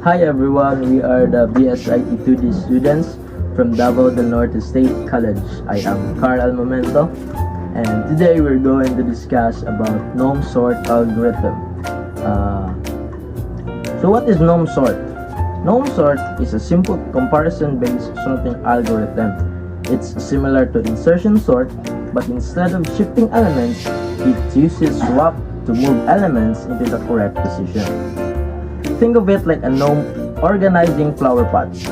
Hi everyone, we are the BSIT 2D students from Davao del Norte State College. I am Almomento, and today we're going to discuss about Gnome Sort algorithm. So what is Gnome Sort? Gnome Sort is a simple comparison-based sorting algorithm. It's similar to insertion sort, but instead of shifting elements, it uses swap to move elements into the correct position. Think of it like a gnome organizing flower pots.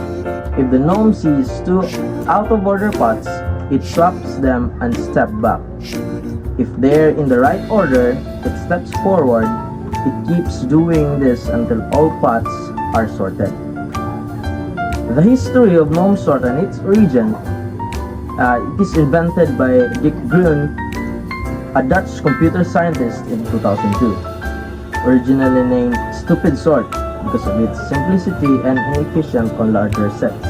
If the gnome sees two out-of-order pots, it swaps them and steps back. If they're in the right order, it steps forward. It keeps doing this until all pots are sorted. The history of Gnome Sort and its origin, it is invented by Dick Gruen, a Dutch computer scientist in 2002. Originally named Stupid Sort because of its simplicity and inefficient on larger sets.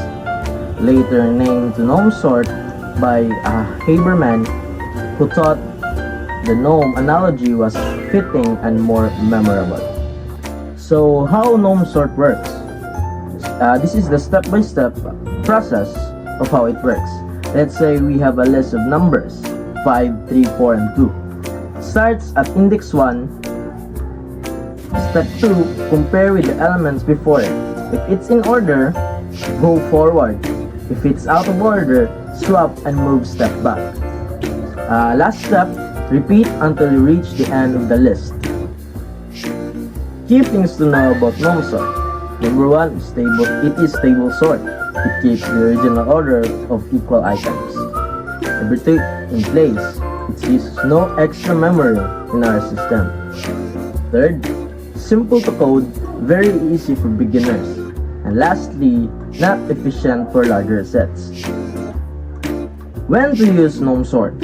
Later named Gnome Sort by Haberman, who thought the gnome analogy was fitting and more memorable. So how Gnome Sort works? This is the step-by-step process of how it works. Let's say we have a list of numbers 5, 3, 4, and 2. Starts at index 1. Step 2, compare with the elements before it. If it's in order, go forward. If it's out of order, swap and move step back. Last step, repeat until you reach the end of the list. Key things to know about Gnome Sort. Number 1 is it is stable sort. It keeps the original order of equal items. Number 2, in place. It uses no extra memory in our system. Third, simple to code, very easy for beginners. And lastly, not efficient for larger sets. When to use Gnome Sort?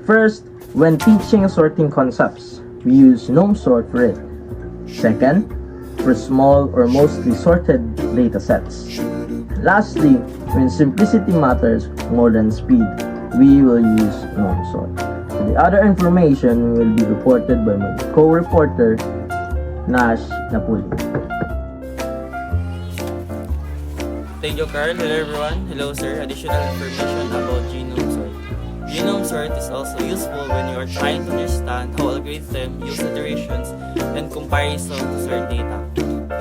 First, when teaching sorting concepts, we use Gnome Sort for it. Second, for small or mostly sorted data sets. Lastly, when simplicity matters more than speed, we will use Gnome Sort. The other information will be reported by my co-reporter, Napuli. Thank you, Carl. Hello, everyone. Hello, sir. Additional information about Gnome Sort. Gnome Sort is also useful when you are trying to understand how algorithms use iterations and comparison to sort data.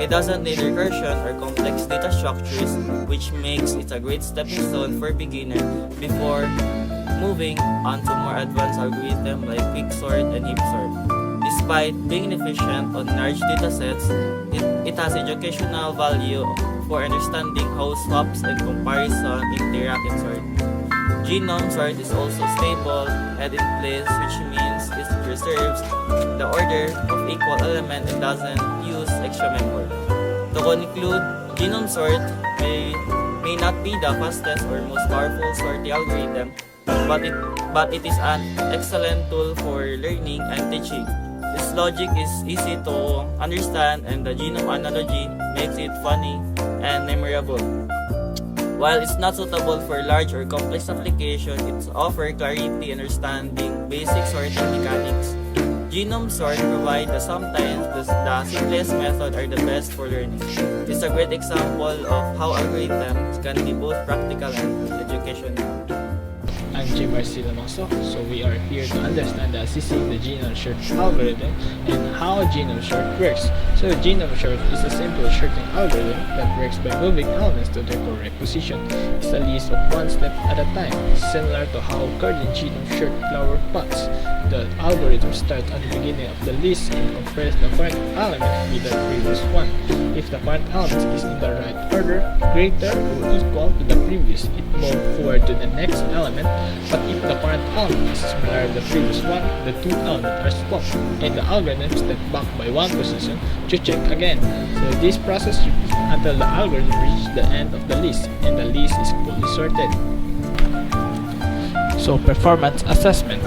It doesn't need recursion or complex data structures, which makes it a great stepping stone for beginners before moving on to more advanced algorithms like quicksort and heap sort. Despite being inefficient on large datasets, it has educational value for understanding how swaps and comparison interact in sort. Gnome Sort is also stable and in place, which means it preserves the order of equal elements and doesn't use extra memory. To conclude, Gnome Sort may not be the fastest or most powerful sorting algorithm, but it is an excellent tool for learning and teaching. Its logic is easy to understand and the genome analogy makes it funny and memorable. While it's not suitable for large or complex applications, it offers clarity and understanding basic sorting mechanics. Gnome Sort provides that sometimes the simplest method are the best for learning. It's a great example of how algorithms can be both practical and educational. I'm Lomocso, so we are here to understand the assisting the Gnome Sort algorithm and how Gnome Sort works. So Gnome Sort is a simple sorting algorithm that works by moving elements to their correct position. It's a list of one step at a time, similar to how garden Gnome Sort flower pots. The algorithm starts at the beginning of the list and compares the current element with the previous one. If the current element is in the right order, greater or equal to the previous, it moves forward to the next element. But if the current element is similar to the previous one, the two elements are swapped, and the algorithm steps back by one position to check again. So this process repeats until the algorithm reaches the end of the list, and the list is fully sorted. So performance assessment.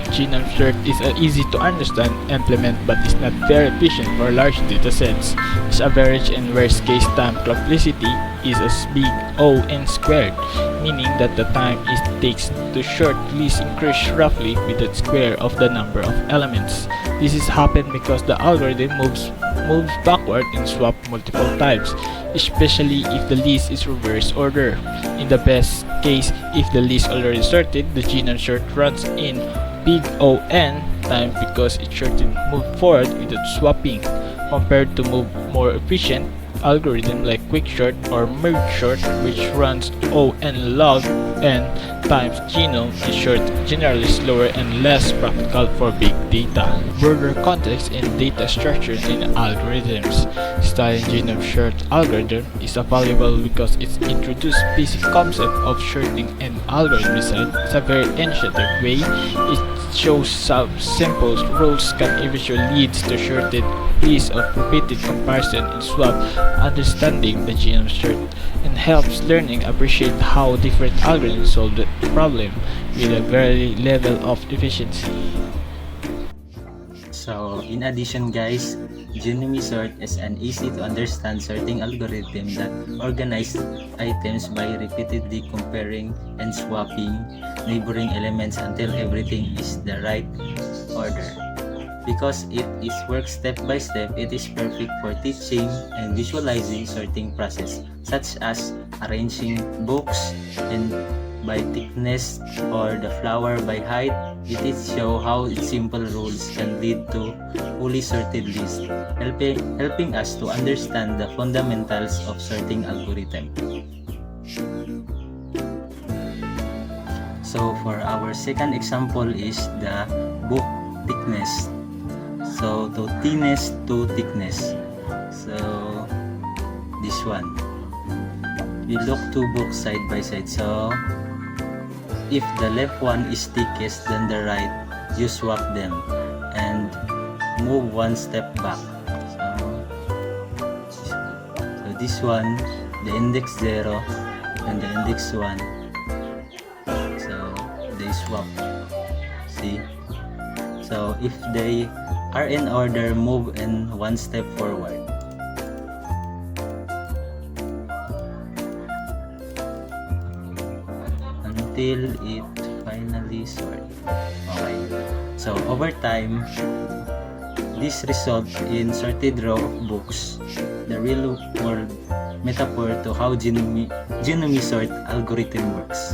Gnome Sort is easy to understand, implement, but is not very efficient for large datasets. Its average and worst case time complexity is as big O n squared, meaning that the time it takes to sort list increases roughly with the square of the number of elements. This is happened because the algorithm moves move backward and swap multiple times, especially if the list is reverse order. In the best case, if the list already sorted, the genome sort runs in big O(n) time because it shorted move forward without swapping, compared to move more efficient algorithm like quick sort or merge sort, which runs O(n) log n times genome is short, generally slower and less practical for big data. Broader context in data structure in algorithms. Studying genome sort algorithm is valuable because it introduces basic concept of sorting and algorithm design. It's a very intuitive way. It shows some simple rules can eventually lead to sorted list of repeated comparison and swap, understanding the genome sort, and helps learning appreciate how different algorithms solve the problem with a very level of efficiency. So, in addition guys, Gnome Sort is an easy to understand sorting algorithm that organizes items by repeatedly comparing and swapping neighboring elements until everything is the right order. Because it is works step by step, it is perfect for teaching and visualizing sorting process, such as arranging books and by thickness or the flower by height. It is show how simple rules can lead to fully sorted list, helping us to understand the fundamentals of sorting algorithm. So for our second example is the book thickness. So to thinness to thickness. So this one. We look two books side by side. So if the left one is thickest than the right, you swap them and move one step back. So this one, the index 0 and the index 1. So they swap. See? So if they are in order, move in one step forward. Until it finally sorts. Okay. So over time, this results in sorted row of books, the real world metaphor to how Gnome Sort algorithm works.